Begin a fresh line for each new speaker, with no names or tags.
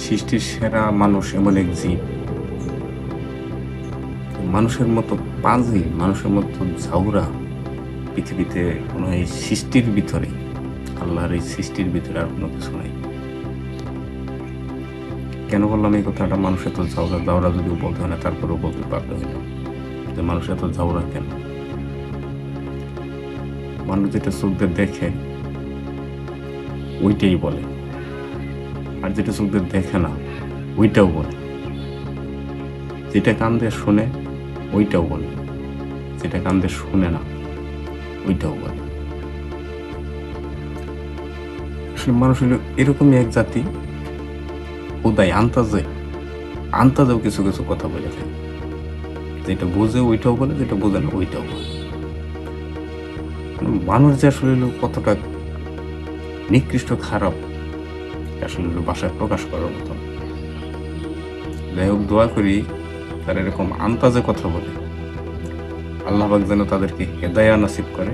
সৃষ্টির সেরা মানুষ এমন এক জীব, মানুষের মতো পাজি, মানুষের মতো ঝাউরা পৃথিবীতে কোনো এই সৃষ্টির ভিতরে, আল্লাহর এই সৃষ্টির ভিতরে আর কোনো কিছু নাই। কেন বললাম এই কথাটা? মানুষ এত ঝাউরা ঝাউরা যদিও বলতে হয় না, তারপরেও বলতে বাধ্য হইলাম যে মানুষ এত ঝাউরা কেন। মানুষ যেটা চোখ দিয়ে দেখে ওইটাই বলে, আর যেটা চোখ দিয়ে দেখে না ওইটাও বলে। যেটা কান দিয়ে শোনে ওইটাও বলে, যেটা কান দিয়ে শুনে না ওইটাও বলে। আসলে মানুষ হলো এরকমই এক জাতি, উদয় আন্তাজেও কিছু কিছু কথা বলে থাকে। যেটা বোঝে ওইটাও বলে, যেটা বোঝে না ওইটাও বলে। মানুষ যে আসলে কতটা নিকৃষ্ট খারাপ আসলে ভাষায় প্রকাশ করার মতো। যাই হোক, দোয়া করি তারা এরকম আন্তাজে কথা বলে আল্লাহ পাক যেন তাদেরকে হেদায়া নসিব করে।